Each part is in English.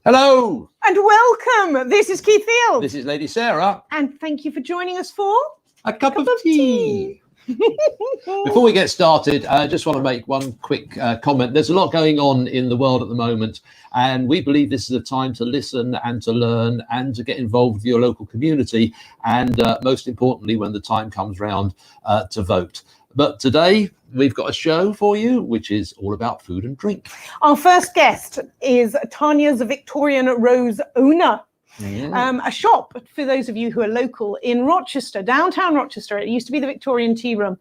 Hello. And welcome. This is Keith Field. This is Lady Sarah. And thank you for joining us for A cup of tea. Before we get started, I just want to make one quick comment. There's a lot going on in the world at the moment, and we believe this is a time to listen and to learn and to get involved with your local community, and most importantly, when the time comes round, to vote. But today we've got a show for you, which is all about food and drink. Our first guest is Tonia's Victorian Rose owner. A shop, for those of you who are local, in Rochester, downtown Rochester. It used to be the Victorian Tea Room.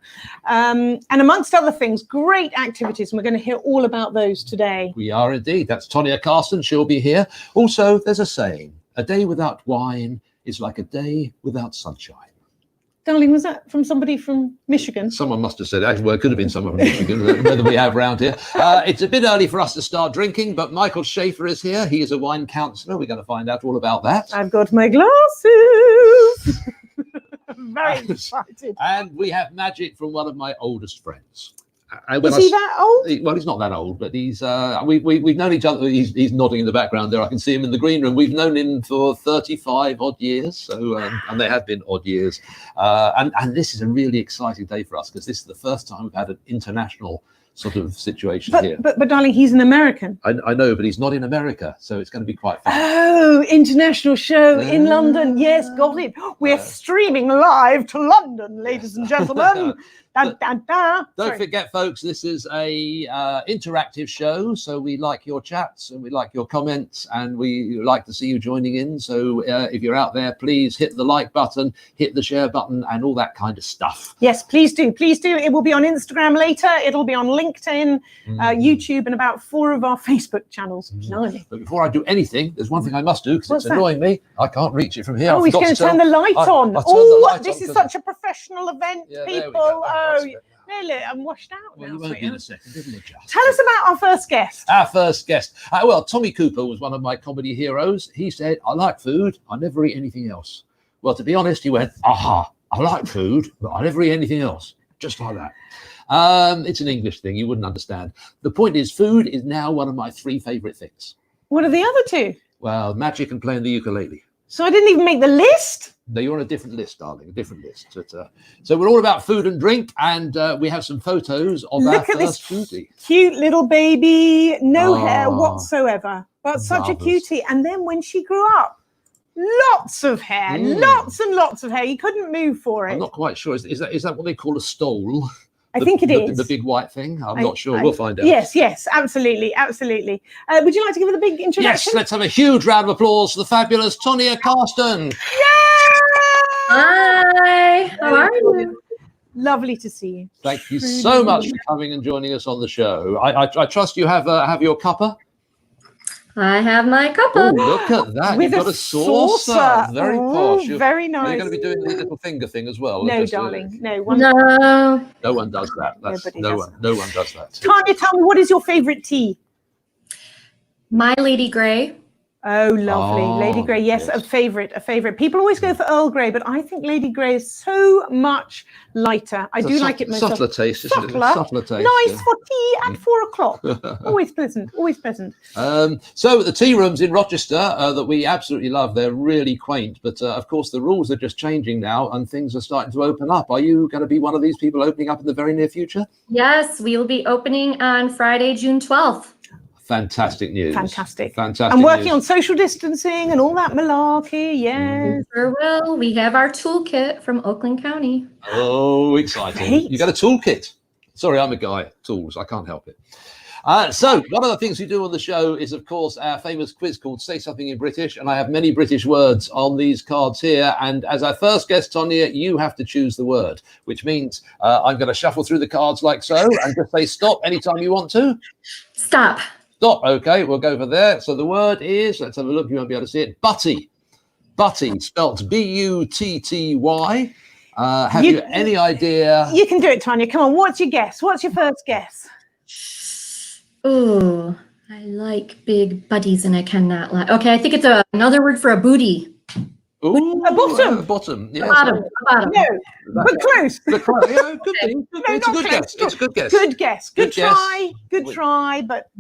And amongst other things, great activities. And we're going to hear all about those today. We are indeed. That's Tonia Carsten. She'll be here. Also, there's a saying, a day without wine is like a day without sunshine. Darling, was that from somebody from Michigan? Someone must have said that. Well, it could have been someone from Michigan, whether we have round here. It's a bit early for us to start drinking, but Michael Schafer is here. He is a wine counsellor. We're going to find out all about that. I've got my glasses. Very excited. And we have magic from one of my oldest friends. Is he that old? Well, he's not that old, but he's we've known each other. He's nodding in the background there. I can see him in the green room. We've known him for 35 odd years. So, and there have been odd years. And this is a really exciting day for us because this is the first time we've had an international sort of situation here. But darling, he's an American. I know, but he's not in America, so it's going to be quite fun. Oh, international show in London. Yes, got it. We're streaming live to London, ladies and gentlemen. Don't forget, folks, this is a interactive show, so we like your chats and we like your comments and we like to see you joining in. So if you're out there, please hit the like button, hit the share button and all that kind of stuff. Yes, please do. Please do. It will be on Instagram later. It'll be on LinkedIn, YouTube, and about 4 of our Facebook channels. But before I do anything, there's one thing I must do because it's annoying me. I can't reach it from here. Oh, he's going to turn the light on. Oh, this is such a professional event, people. Oh, really? I'm washed out now. Well, you won't be in a second, didn't it, just? Tell us about our first guest. Our first guest. Well, Tommy Cooper was one of my comedy heroes. He said, I like food. I never eat anything else. Well, to be honest, he went, I like food, but I never eat anything else. Just like that. It's an English thing. You wouldn't understand. The point is, food is now one of my 3 favorite things. What are the other 2? Well, magic and playing the ukulele. So I didn't even make the list? No, you're on a different list, darling, a different list. So we're all about food and drink, and we have some photos of our first foodie. Cute little baby, no hair whatsoever, but such a cutie. And then when she grew up, lots of hair, lots and lots of hair. You couldn't move for it. I'm not quite sure. Is that what they call a stole? I think it is. The big white thing? I'm not sure. We'll find out. Yes, absolutely, absolutely. Would you like to give it a big introduction? Yes, let's have a huge round of applause for the fabulous Tonia Carsten. Hi, how are you? Lovely to see you. Thank you so much for coming and joining us on the show. I trust you have your cuppa. I have my cuppa. Oh, look at that. With You've got a saucer. Very posh. Very nice. Are you going to be doing the little finger thing as well? No, darling. No. No one does that. No one does that. Tanya, tell me, what is your favorite tea? My Lady Grey. Oh, lovely. Lady Grey, yes, a favorite. People always go for Earl Grey, but I think Lady Grey is so much lighter. I do like it myself. Subtler taste, isn't it? Subtler taste. Nice for tea at 4 o'clock. Always pleasant, always pleasant. So the tea rooms in Rochester that we absolutely love, they're really quaint, but of course the rules are just changing now and things are starting to open up. Are you going to be one of these people opening up in the very near future? Yes, we will be opening on Friday, June 12th. Fantastic news. Fantastic. And working on social distancing and all that malarkey, yes. Sure will. We have our toolkit from Oakland County. Oh, exciting. Great. You got a toolkit. Sorry, I'm a guy. Tools. I can't help it. So one of the things we do on the show is, of course, our famous quiz called Say Something in British. And I have many British words on these cards here. And as our first guest, Tonia, you have to choose the word, which means I'm going to shuffle through the cards like so and just say stop anytime you want to. Stop. Stop. Okay, we'll go for there. So the word is, let's have a look. You won't be able to see it. Butty. Butty, spelt B-U-T-T-Y. Have you any idea? You can do it, Tonia. Come on. What's your guess? What's your first guess? Oh, I like big buddies and I cannot lie. Okay, I think it's another word for a booty. Ooh, a bottom. Bottom. Yes. Bottom. No, but close. Yeah, good thing. No, It's a not good close. guess. It's a good guess. Good guess. Good Good guess. try. Good try. But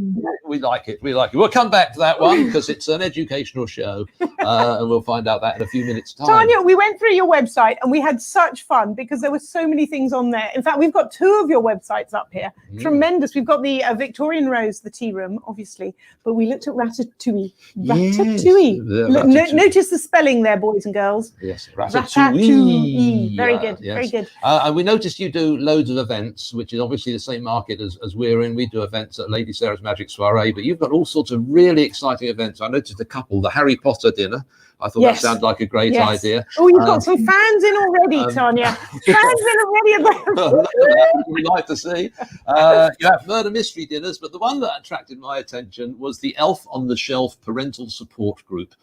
We like it. We like it. We'll come back to that one because it's an educational show, and we'll find out that in a few minutes' time. Tanya, we went through your website and we had such fun because there were so many things on there. In fact, we've got 2 of your websites up here. Tremendous. We've got the Victorian Rose, the tea room, obviously, but we looked at Rata2ee. Rata2ee. Rata2ee. Notice the spelling there, boys and girls. Yes, Rata2ee. Very good. Yes. Very good. And we noticed you do loads of events, which is obviously the same market as we're in. We do events at Lady Sarah's Magic Soiree, but you've got all sorts of really exciting events. I noticed a couple, the Harry Potter dinner. I thought that sounded like a great idea. Oh, you've got some fans in already, Tanya. Fans in already. We'd like to see. You have murder mystery dinners, but the one that attracted my attention was the Elf on the Shelf Parental Support Group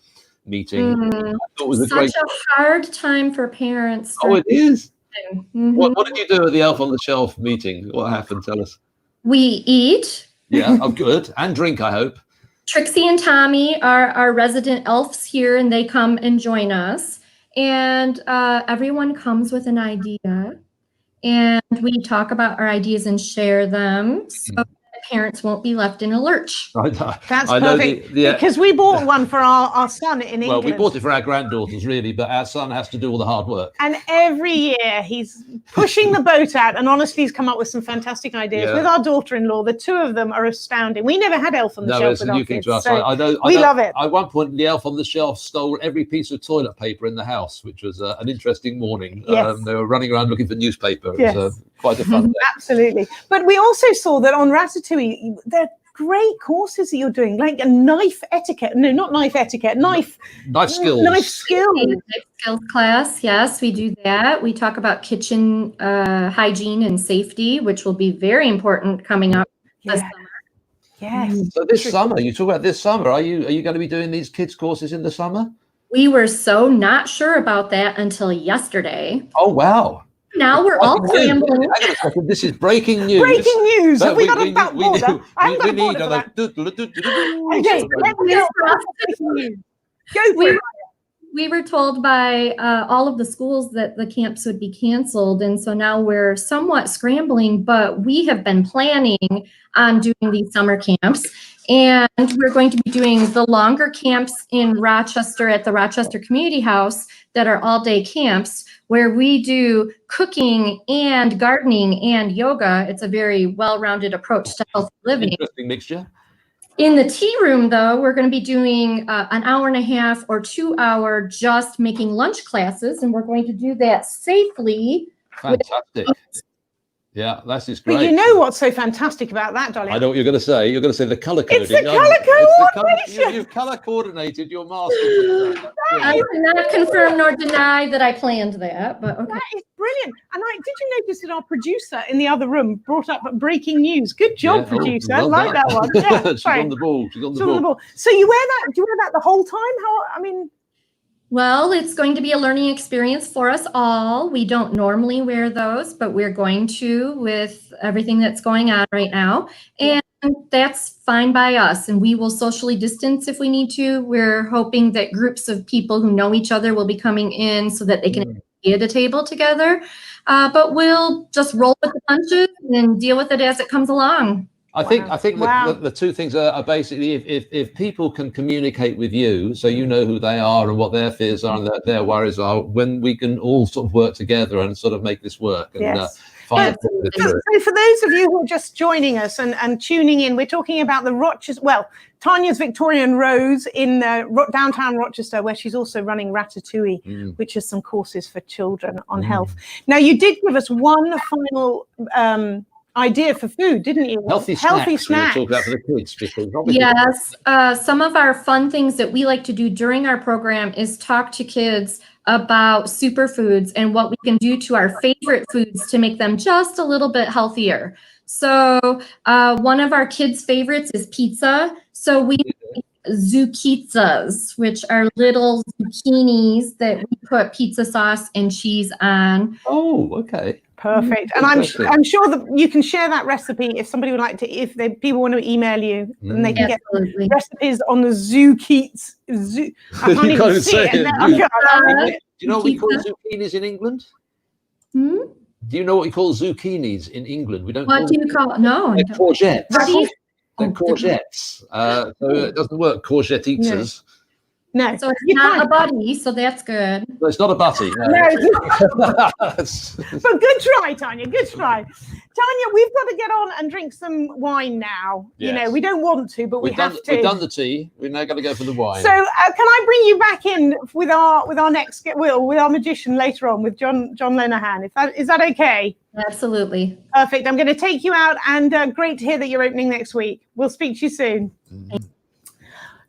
meeting. I thought it was Such a hard time for parents. Oh, it is. Mhm. What did you do at the Elf on the Shelf meeting? What happened? Tell us. We eat. Yeah, oh, good. And drink, I hope. Trixie and Tommy are our resident elves here, and they come and join us. And everyone comes with an idea, and we talk about our ideas and share them, so the parents won't be left in a lurch. That's perfect. Because we bought one for our son in England. Well, we bought it for our granddaughters, really, but our son has to do all the hard work. And every year he's pushing the boat out, and honestly, he's come up with some fantastic ideas. With our daughter-in-law, the 2 of them are astounding. We never had Elf on the Shelf with our kids, so we love it. At one point, the Elf on the Shelf stole every piece of toilet paper in the house, which was an interesting morning. Yes. They were running around looking for newspaper. It was quite a fun day. Absolutely. But we also saw that on Rata2ee, there are great courses that you're doing, like a knife etiquette. No, not knife etiquette. Knife skills. Life skills class. Yes, we do that. We talk about kitchen hygiene and safety, which will be very important coming up this summer. Yes. So this summer, you talk about this summer. Are you going to be doing these kids courses in the summer? We were so not sure about that until yesterday. Oh, wow. Now we're all scrambling. Hang on a second. This is breaking news. Breaking news. Have we got a back we border? I haven't got a need border for that. Okay, let me go. We were told by all of the schools that the camps would be canceled, and so now we're somewhat scrambling, but we have been planning on doing these summer camps, and we're going to be doing the longer camps in Rochester at the Rochester Community House that are all-day camps, where we do cooking and gardening and yoga. It's a very well-rounded approach to healthy living. Interesting mixture. In the tea room, though, we're going to be doing an hour and a half or 2 hour just making lunch classes, and we're going to do that safely. Fantastic. Yeah, that's just great. But you know what's so fantastic about that, darling? I know what you're going to say. You're going to say the colour coding. It's the colour coordination. You've colour coordinated your mask. I cannot confirm nor deny that I planned that, but okay. That is brilliant. And did you notice that our producer in the other room brought up breaking news? Good job, producer. Well I like that one. Yeah, She's on the ball. She's on the ball. So you wear that? Do you wear that the whole time? Well, it's going to be a learning experience for us all. We don't normally wear those, but we're going to with everything that's going on right now. And that's fine by us. And we will socially distance if we need to. We're hoping that groups of people who know each other will be coming in so that they can be at a table together. But we'll just roll with the punches and deal with it as it comes along. I think the 2 things are basically if people can communicate with you, so you know who they are and what their fears are and their worries are, when we can all sort of work together and sort of make this work. And, so for those of you who are just joining us and tuning in, we're talking about the Rochester, Tania's Victorian Rose in downtown Rochester, where she's also running Rata2ee, which is some courses for children on health. Now, you did give us one final idea for food, didn't you? Healthy snacks. We talk about for the kids, because yes, some of our fun things that we like to do during our program is talk to kids about superfoods and what we can do to our favorite foods to make them just a little bit healthier. So one of our kids' favorites is pizza. So we make zucchitas, which are little zucchinis that we put pizza sauce and cheese on. Oh, okay. Perfect. And I'm sure that you can share that recipe if somebody would like to, people want to email you, and they can get recipes on the zucchinis. I can't even see it. Do you know what we call zucchinis in England? Hmm? Do you know what we call zucchinis in England? We don't. What do you call? No, they're courgettes. They're Oh, courgettes. So it doesn't work. Courgette eaters. No. So it's not a buddy, so that's good. No, it's not a butty. No. But good try, Tonia. Good try. Tonia, we've got to get on and drink some wine now. Yes. You know, we don't want to, but we have to. We've done the tea. We're now going to go for the wine. So, can I bring you back in with our next with our magician later on with John Lenahan? Is that okay? Absolutely. Perfect. I'm going to take you out, and great to hear that you're opening next week. We'll speak to you soon.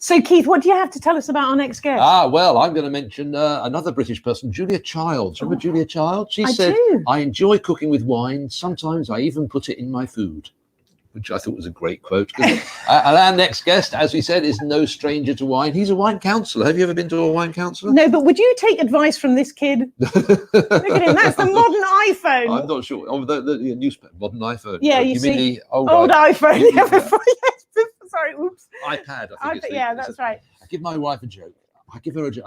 So, Keith, what do you have to tell us about our next guest? Well, I'm going to mention another British person, Julia Childs. Remember Julia Childs? She said, I enjoy cooking with wine. Sometimes I even put it in my food, which I thought was a great quote. And our next guest, as we said, is no stranger to wine. He's a wine counsellor. Have you ever been to a wine counsellor? No, but would you take advice from this kid? Look at him. That's the modern iPhone. I'm not sure. Oh, the newspaper, modern iPhone. Yeah, you see, mean the old iPhone. Yeah. Sorry, oops. iPad, I think. That's right. I give my wife a joke. I give her a joke.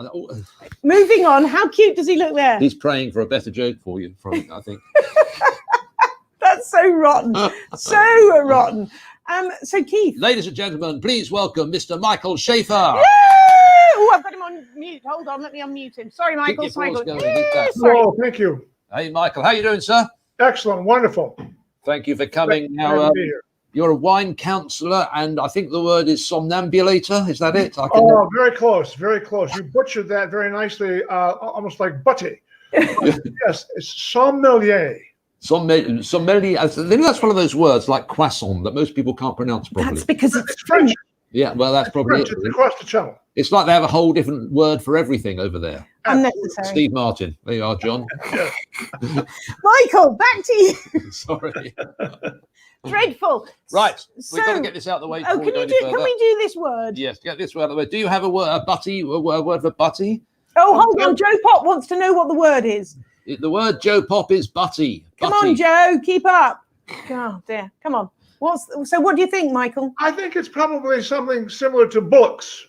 Moving on. How cute does he look there? He's praying for a better joke for you, I think. That's so rotten. So rotten. So, Keith. Ladies and gentlemen, please welcome Mr. Michael Schafer. Oh, I've got him on mute. Hold on, let me unmute him. Sorry, Michael. Sorry. Hello, thank you. Hey, Michael. How you doing, sir? Excellent. Wonderful. Thank you for coming. Now, you're a wine counsellor, and I think the word is somnambulator. Is that it? Very close. Very close. You butchered that very nicely, almost like butty. Yes, it's sommelier. Sommelier. I think that's one of those words like croissant that most people can't pronounce properly. That's because it's French. Yeah, well, that's probably French. It's across the channel. It's like they have a whole different word for everything over there. Unnecessary. Steve Martin. There you are, John. Michael, back to you. Sorry. Dreadful. Right. We've got to get this out of the way. Can we do this word? Yes, get this word out of the way. Do you have a word for butty? Oh, hold on. Joe Pop wants to know what the word is. The word Joe Pop is butty. Come on, Joe. Keep up. Oh, dear. Come on. So what do you think, Michael? I think it's probably something similar to bullocks.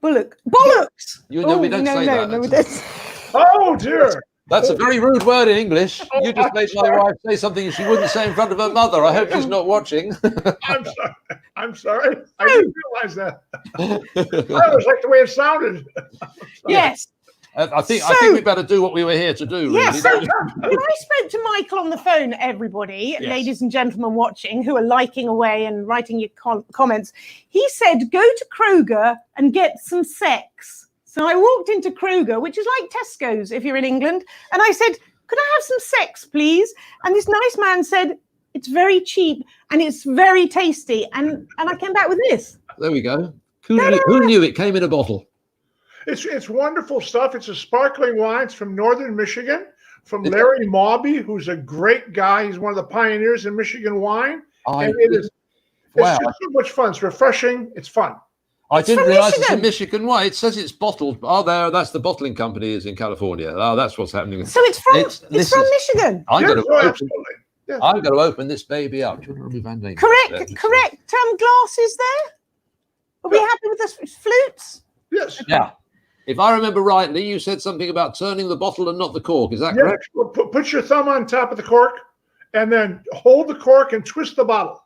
Bollocks. We don't say that. No, we don't. Oh, dear. That's a very rude word in English. You just made my wife say something she wouldn't say in front of her mother. I hope she's not watching. I'm sorry. I didn't realize that. That was like the way it sounded. Yes. I think we better do what we were here to do. Yes. Really. So when I spoke to Michael on the phone, everybody, ladies and gentlemen watching who are liking away and writing your comments, he said, go to Kroger and get some sex. So I walked into Kroger, which is like Tesco's if you're in England, and I said, could I have some sex, please? And this nice man said, it's very cheap and it's very tasty. And I came back with this. There we go. Who knew it came in a bottle? It's wonderful stuff. It's a sparkling wine. It's from northern Michigan, from Larry Mawby, who's a great guy. He's one of the pioneers in Michigan wine. It's just so much fun. It's refreshing. It's fun. I didn't realize it's a Michigan wine. It says it's bottled. That's the bottling company is in California. Oh, that's what's happening. So it's from Michigan. I'm going to open this baby up. Correct. Glasses there. Are we happy with the flutes? Yes. Yeah. If I remember rightly, you said something about turning the bottle and not the cork. Is that correct? Put your thumb on top of the cork, and then hold the cork and twist the bottle.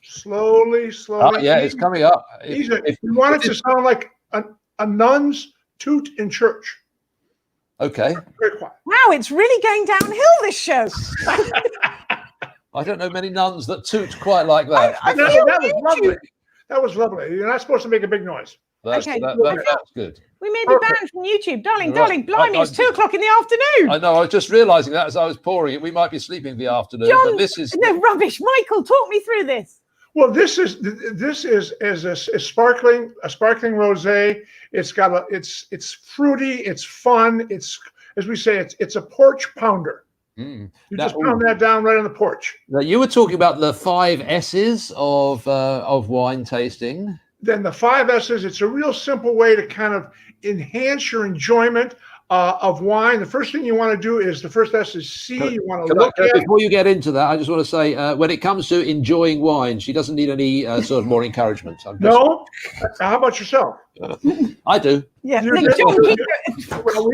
Slowly. Oh, yeah, it's coming up. If you want it to sound like a nun's toot in church. Okay. Very quiet. Wow, it's really going downhill, this show. I don't know many nuns that toot quite like that. That was lovely. That was lovely. You're not supposed to make a big noise. That's good. We may be banned from YouTube. Darling, blimey, it's 2 o'clock in the afternoon. I know, I was just realising that as I was pouring it. We might be sleeping in the afternoon. John, but this is no rubbish. Michael, talk me through this. Well, this is a sparkling rosé. It's fruity, it's fun, it's, as we say, it's a porch pounder. You just pound that down right on the porch. Now, you were talking about the 5 S's of wine tasting. Then the 5 S's, it's a real simple way to kind of enhance your enjoyment of wine. The first thing you want to do is the first S is C. You want to look at. Before you get into that, I just want to say, when it comes to enjoying wine, she doesn't need any sort of more encouragement. No? How about yourself? I do. Yeah. You No, do. John, Well,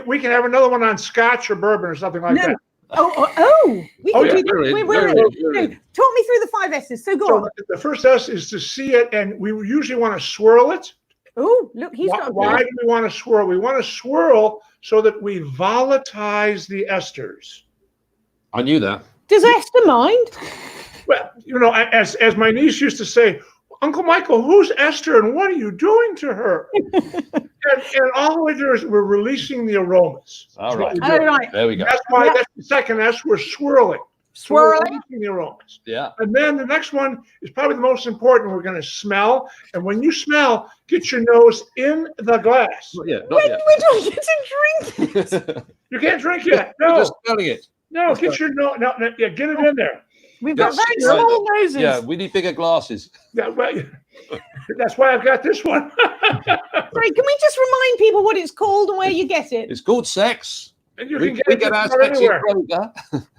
we can have another one on Scotch or bourbon or something like that. We can do that. brilliant, Wait. brilliant. So, talk me through the 5 S's. So go So on. the first S is to see it, and we usually want to swirl it. Oh, look, he's got. Why do we want to swirl? We want to swirl so that we volatilize the esters. I knew that. Does Esther mind? Well, as my niece used to say, Uncle Michael, who's Esther and what are you doing to her? and all we do is we're releasing the aromas. All right. All right. There we go. That's why that's the second S. We're swirling. So we're releasing the aromas. Yeah. And then the next one is probably the most important. We're going to smell. And when you smell, get your nose in the glass. Not yet. When we don't get to drink it. You can't drink yet. You're No. just smelling it. No, get your nose. No, yeah, get it in there. We've got That's very right. small noses. Yeah, we need bigger glasses. Yeah, well, that's why I've got this one. Sorry, can we just remind people what it's called and where you get it? It's called sex. And you We can get we it get our just about sexy anywhere. broker.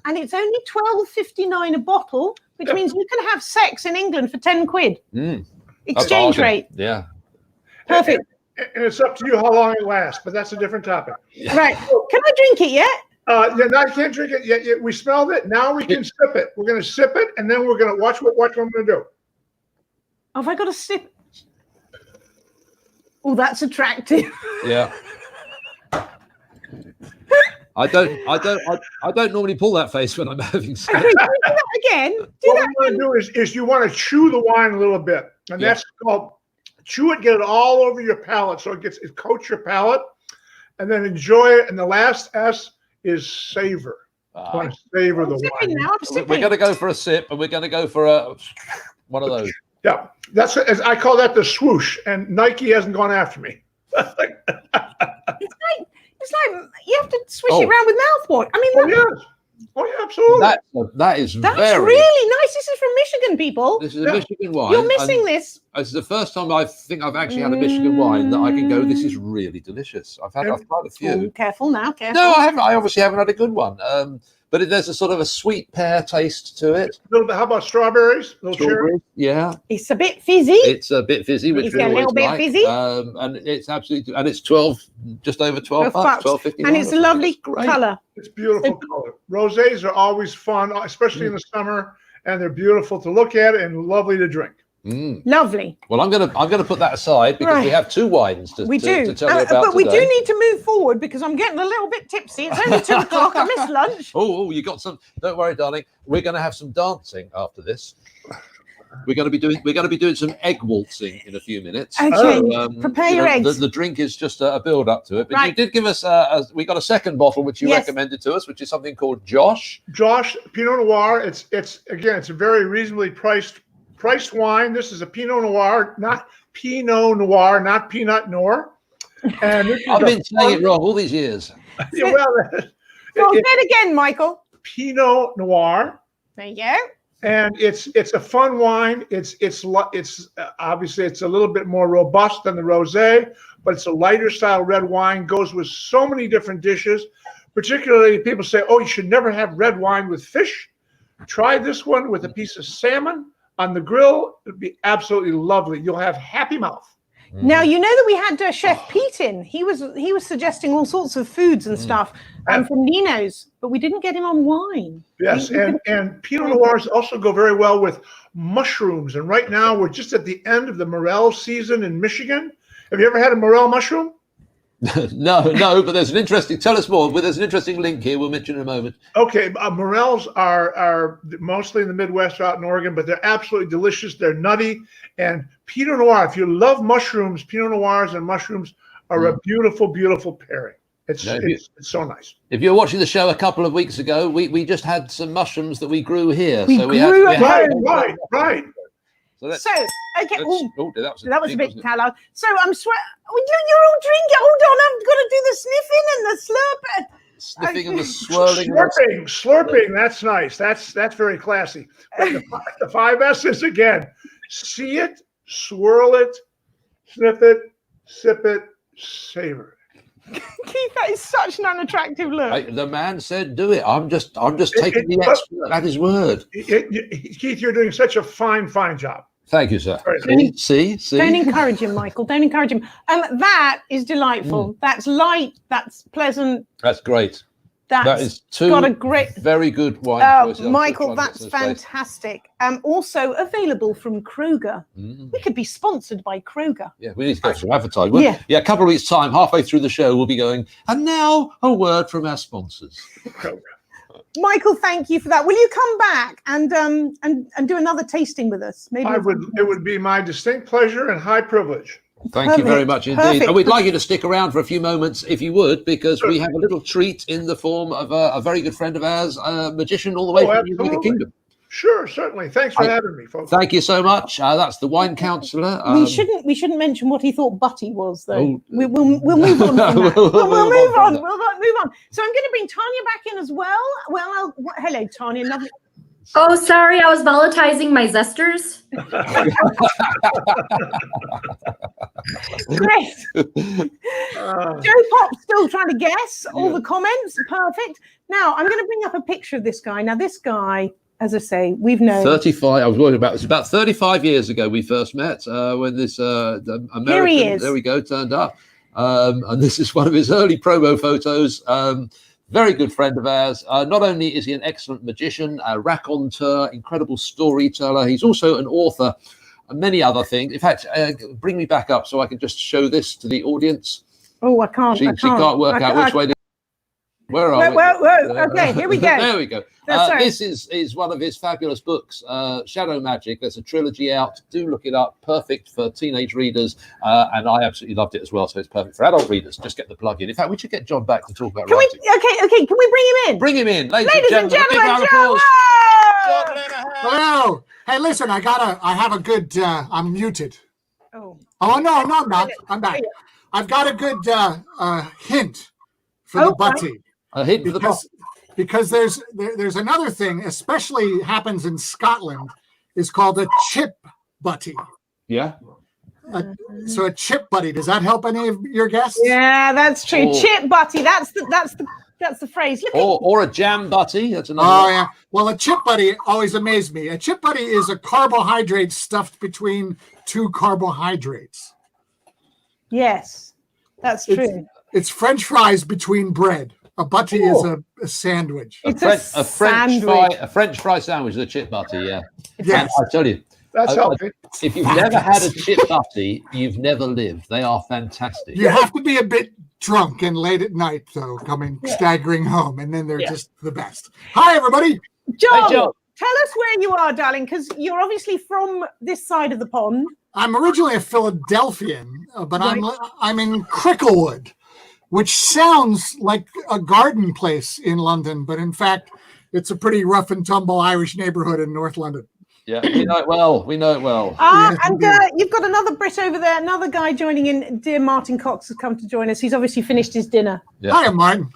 And it's only $12.59 a bottle, which means you can have sex in England for 10 quid. Mm, a Exchange bargain. rate. Yeah. Perfect. And it's up to you how long it lasts, but that's a different topic. Right. Can I drink it yet? No, I can't drink it yet. We smelled it. Now we can sip it. We're going to sip it, and then we're going to watch what I'm going to do. Oh, have I got to sip? Oh, that's attractive. Yeah. I don't normally pull that face when I'm having sex. Okay, can we do that again? Do What that we want to do is you want to chew the wine a little bit, and that's called chew it, get it all over your palate, so it coats your palate, and then enjoy it. And the last S is savor. You want to savor the sipping wine. now. I'm sipping. We're going to go for a sip, and we're going to go for one of those. Yeah, that's as I call that the swoosh, and Nike hasn't gone after me. It's like you have to swish it around with mouthwash. I mean, yeah, absolutely. That is that's very really nice. This is from Michigan, people. This is a Michigan wine. You're missing this. It's the first time I think I've actually had a Michigan wine that I can go, this is really delicious. I've tried a few. Oh, careful now, careful. No, I haven't. I obviously haven't had a good one. But there's a sort of a sweet pear taste to it. A little bit. How about strawberries? A little cherry. Yeah. It's a bit fizzy. It's a bit fizzy, which It's we a always little bit like. fizzy. And it's absolutely, and it's 12, just over 12 bucks, 12.59. And it's a lovely colour. It's beautiful color. Rosés are always fun, especially in the summer, and they're beautiful to look at and lovely to drink. Mm. Lovely. Well, I'm gonna put that aside because we have two wines to tell you about but we do today. need to move forward because I'm getting a little bit tipsy. It's only 2 o'clock. I missed lunch. Oh, you got some. Don't worry, darling. We're going to have some dancing after this. We're going to be doing some egg waltzing in a few minutes. Okay, prepare your eggs. The drink is just a build up to it. But you did give us we got a second bottle which you recommended to us, which is something called Josh Pinot Noir. It's a very reasonably priced wine. This is a Pinot Noir, not Pinot Noir, not Peanut Noir. And I've been saying it wrong all these years. Yeah, well, say it again, Michael. Pinot Noir. There you go. And it's a fun wine. It's obviously it's a little bit more robust than the rosé, but it's a lighter style red wine. Goes with so many different dishes. Particularly, people say, "Oh, you should never have red wine with fish." Try this one with a piece of salmon on the grill. It'd be absolutely lovely. You'll have happy mouth. Now you know that we had Chef Pete in. He was suggesting all sorts of foods and stuff from Nino's, but we didn't get him on wine. Yes, and Pinot Noirs also go very well with mushrooms. And right now we're just at the end of the morel season in Michigan. Have you ever had a morel mushroom? No, but there's an interesting. Tell us more. But there's an interesting link here. We'll mention in a moment. Okay, morels are mostly in the Midwest, out in Oregon, but they're absolutely delicious. They're nutty, and Pinot Noir. If you love mushrooms, Pinot Noirs and mushrooms are a beautiful, beautiful pairing. It's so nice. If you're watching the show a couple of weeks ago, we just had some mushrums that we grew here. Right. So okay. That was a bit loud. So I'm sweating. You're all drinking. Hold on, I'm going to do the sniffing and the slurp. Sniffing and the swirling. Slurping. That's nice. That's very classy. But the 5 S's again: see it, swirl it, sniff it, sip it, savor it. Keith, that is such an unattractive look. The man said, "Do it." I'm just taking the expert at his word. Keith, you're doing such a fine job. Thank you, sir. See. Don't encourage him, Michael. Don't encourage him. That is delightful. That's light. That's pleasant. That's great. That is got a great, very good wine choices. Michael, that's fantastic. Also available from Kroger. We could be sponsored by Kroger. Yeah, we need to go through advertising. Yeah, a couple of weeks' time, halfway through the show, we'll be going. And now a word from our sponsors. Michael, thank you for that. Will you come back and do another tasting with us? Maybe it would be my distinct pleasure and high privilege. Thank you very much indeed. And we'd like you to stick around for a few moments, if you would, because we have a little treat in the form of a very good friend of ours, a magician all the way from the United Kingdom. Sure, certainly. Thanks for having me, folks. Thank you so much. That's the wine counsellor. We shouldn't mention what he thought Butty was, though. We'll move on from that. We'll move on. So I'm going to bring Tonia back in as well. Well, hello, Tonia. Lovely. Oh, sorry, I was volatilizing my zesters. Great. Joe Pop's still trying to guess all the comments. Perfect. Now, I'm going to bring up a picture of this guy. Now, this guy, as I say, we've known 35. I was worried about. It's about 35 years ago we first met when this the American. Here he is. There we go. Turned up, and this is one of his early promo photos. Very good friend of ours. Not only is he an excellent magician, a raconteur, incredible storyteller, he's also an author and many other things. In fact, bring me back up so I can just show this to the audience. Oh, I can't. She can't work out which way. Where are we? Okay, here we go. There we go. This is one of his fabulous books, Shadow Magic. There's a trilogy out. Do look it up. Perfect for teenage readers. And I absolutely loved it as well. So it's perfect for adult readers. Just get the plug in. In fact, we should get John back to talk about writing. Okay. Can we bring him in? Bring him in. Ladies and gentlemen, big round of applause. John Lenahan. Hello. Hey, listen, I have a good, I'm muted. Oh, no, I'm not. I'm back. I've got a good hint for the Butty. A hint for the Butty. Because there's another thing, especially happens in Scotland, is called a chip Butty. Yeah. So a chip Butty, does that help any of your guests? Yeah, that's true. Chip Butty. That's the phrase. Or a jam Butty. That's another. Oh yeah. Well, a chip Butty always amazed me. A chip Butty is a carbohydrate stuffed between two carbohydrates. Yes, that's true. It's French fries between bread. A Butty is a sandwich. It's a French fry sandwich, the chip Butty, yeah. Yes. I tell you, that's healthy. If you've never had a chip Butty, you've never lived. They are fantastic. You have to be a bit drunk and late at night, though, staggering home, and then they're just the best. Hi, everybody. John, tell us where you are, darling, because you're obviously from this side of the pond. I'm originally a Philadelphian, but I'm in Cricklewood, which sounds like a garden place in London, but in fact, it's a pretty rough and tumble Irish neighborhood in North London. Yeah, we know it well. And you've got another Brit over there, another guy joining in. Dear Martin Cox has come to join us. He's obviously finished his dinner. Yeah. Hi, Martin.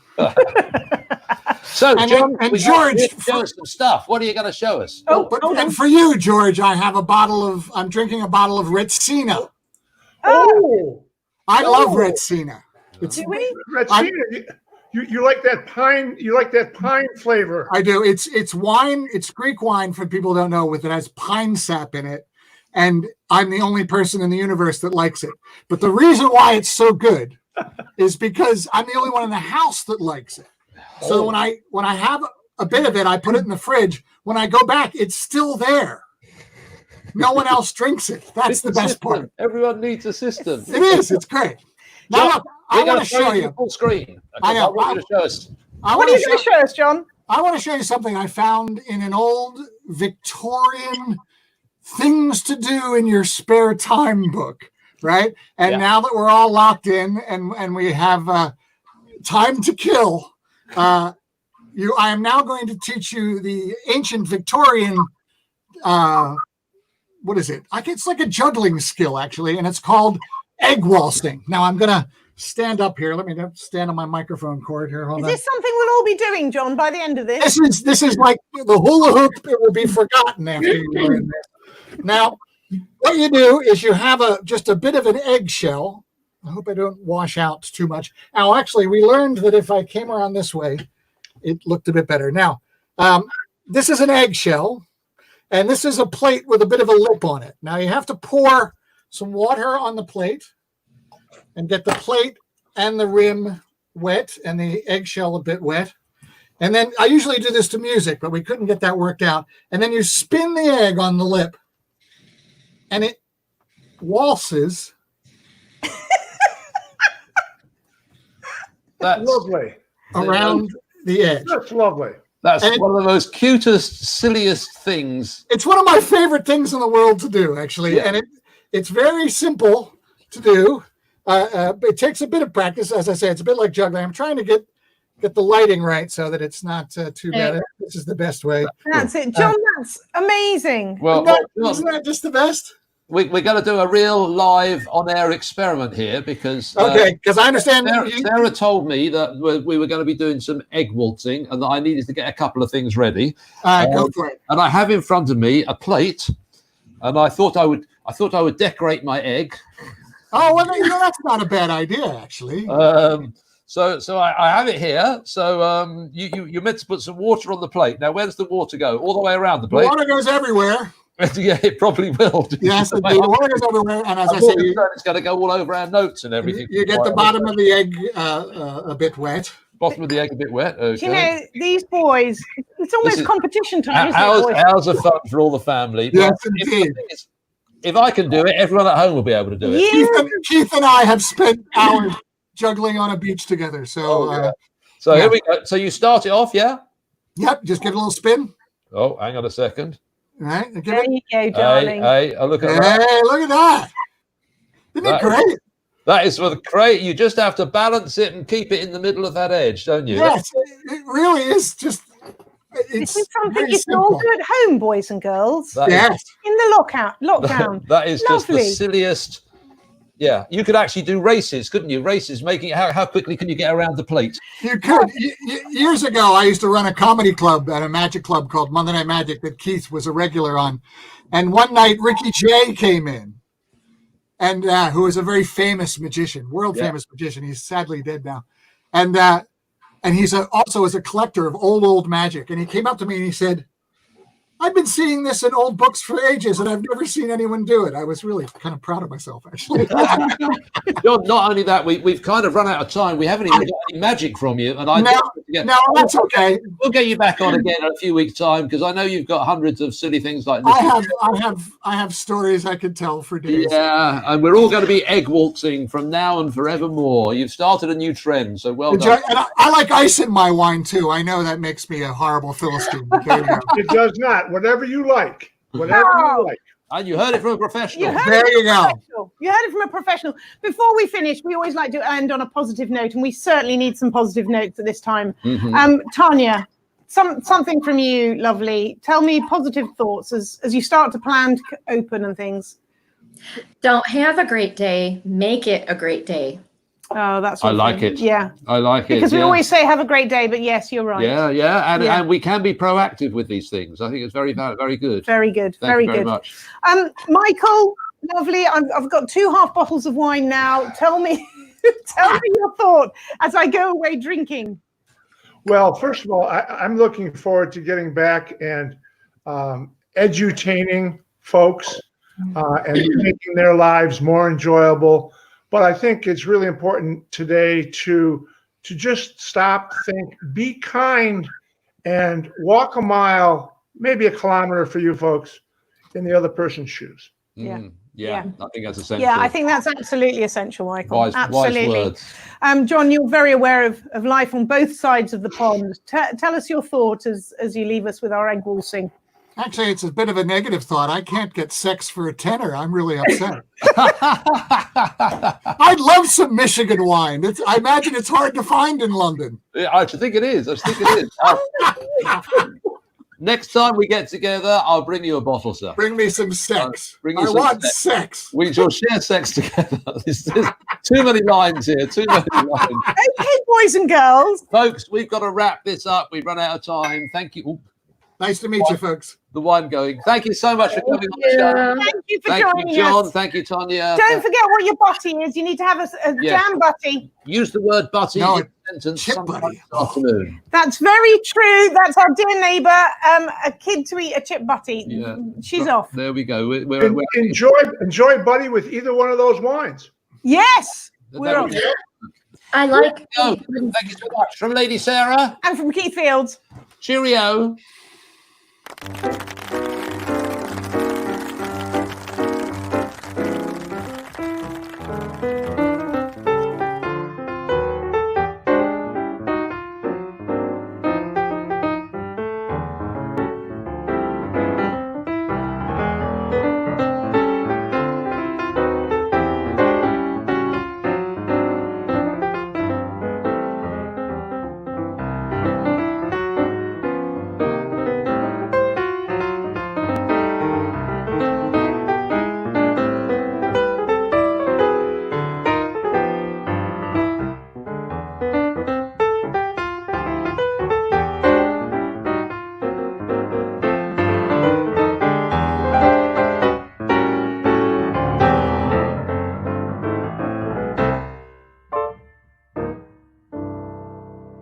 So, John, and George, show us some stuff. What are you going to show us? And for you, George, I'm drinking a bottle of Retsina. Oh, I love Retsina. Retsina, you like that pine? You like that pine flavor? I do. It's wine. It's Greek wine for people who don't know. It has pine sap in it, and I'm the only person in the universe that likes it. But the reason why it's so good is because I'm the only one in the house that likes it. So when I have a bit of it, I put it in the fridge. When I go back, it's still there. No one else drinks it. That's the best part. Everyone needs a system. It is. It's great. Now, look, I want to show you full screen. I know. want you to show us. What are you going to show us, John? I want to show you something I found in an old Victorian things to do in your spare time book, right? And now that we're all locked in and we have time to kill, I am now going to teach you the ancient Victorian. What is it? It's like a juggling skill, actually, and it's called egg waltzing. Now I'm going to stand up here. Let me stand on my microphone cord here. Hold on. Is this something we'll all be doing, John, by the end of this? This is like the hula hoop. It will be forgotten after you learn this. Now, what you do is you have just a bit of an eggshell, I hope I don't wash out too much. Now, actually, we learned that if I came around this way, it looked a bit better. Now, this is an eggshell, and this is a plate with a bit of a lip on it. Now, you have to pour some water on the plate and get the plate and the rim wet and the eggshell a bit wet. And then I usually do this to music, but we couldn't get that worked out. And then you spin the egg on the lip, and it waltzes. That's lovely. Around the edge. That's lovely. That's one of the most cutest, silliest things. It's one of my favorite things in the world to do, actually. Yeah. And it's very simple to do. It takes a bit of practice. As I say, it's a bit like juggling. I'm trying to get the lighting right so that it's not too bad. This is the best way. That's it. John, that's amazing. Well, isn't that just the best? We're going to do a real live on-air experiment here because because I understand Sarah told me that we were going to be doing some egg waltzing and that I needed to get a couple of things ready. Go for it. And I have in front of me a plate, and I thought I would decorate my egg. Oh well, that's not a bad idea actually. So I have it here. So you're meant to put some water on the plate. Now, where does the water go? All the way around the plate? The water goes everywhere. Yeah, it probably will. Yes, the water goes everywhere. And as I say, it's going to go all over our notes and everything. You get the bottom of the egg a bit wet. Bottom of the egg a bit wet. Okay. You know, these boys, it's almost competition time, isn't it? Hours of fun for all the family. Yes, indeed. If I can do it, everyone at home will be able to do it. Yeah. Keith and I have spent hours juggling on a beach together. So, Here we go. So you start it off, yeah? Yep. Just give it a little spin. Oh, hang on a second. All right. There you go, darling. Hey, look at that. Hey, look at that. Isn't it great? That is great. You just have to balance it and keep it in the middle of that edge, don't you? Yes, it really is just. This is something you can all do at home, boys and girls. Yes. In the lockdown. That is just the silliest. Yeah, you could actually do races, couldn't you? Races, making how quickly can you get around the plate? You could. Years ago, I used to run a comedy club at a magic club called Monday Night Magic that Keith was a regular on. And one night, Ricky Jay came in, and who is a very famous magician, world famous magician. He's sadly dead now, and he's also a collector of old magic. And he came up to me and he said, I've been seeing this in old books for ages, and I've never seen anyone do it. I was really kind of proud of myself, actually. Not only that, we've kind of run out of time. We haven't even got any magic from you. And no, that's okay. We'll get you back on again in a few weeks' time because I know you've got hundreds of silly things like this. I have stories I could tell for days. Yeah, and we're all going to be egg waltzing from now and forevermore. You've started a new trend, so well done. And I like ice in my wine too. I know that makes me a horrible Philistine. But there you go. It does not. Whatever you like. Whatever you like. And you heard it from a professional. There you go. You heard it from a professional. Before we finish, we always like to end on a positive note, and we certainly need some positive notes at this time. Tonia, something from you, lovely. Tell me positive thoughts as you start to plan to open and things. Don't have a great day. Make it a great day. Oh, that's. I like it. Yeah, I like it because we always say have a great day, but yes, you're right. Yeah, and we can be proactive with these things. I think it's very good. Very good. Thank you very much. Michael, lovely. I've got 2 half bottles of wine now. Tell me your thought as I go away drinking. Well, first of all, I'm looking forward to getting back and edutaining folks and making their lives more enjoyable. But I think it's really important today to just stop, think, be kind, and walk a mile, maybe a kilometer for you folks, in the other person's shoes. Yeah, I think that's essential. Yeah, I think that's absolutely essential, Michael. Absolutely. Wise words. John, you're very aware of life on both sides of the pond. Tell us your thought as you leave us with our egg waltzing. Actually, it's a bit of a negative thought. I can't get sex for a tenner. I'm really upset. I'd love some Michigan wine. I imagine it's hard to find in London. Yeah, I think it is. Next time we get together, I'll bring you a bottle, sir. Bring me some sex. I want sex. We shall share sex together. There's too many lines here. Too many lines. Okay, boys and girls. Folks, we've got to wrap this up. We've run out of time. Thank you. Nice to meet you, folks. The wine going. Thank you so much for coming on the show. Thank you for Thank joining you, John. us. Thank you, Tonia. Don't forget what your butty is. You need to have a jam butty. Use the word butty No, in a sentence chip sometime buddy. this afternoon. That's very true. That's our dear neighbour, a kid to eat a chip butty. Yeah. She's off. There we go. We're Enjoy buddy with either one of those wines. Yes, There we're we off. go. I like. Thank you so much. From Lady Sarah. And from Keith Fields. Cheerio.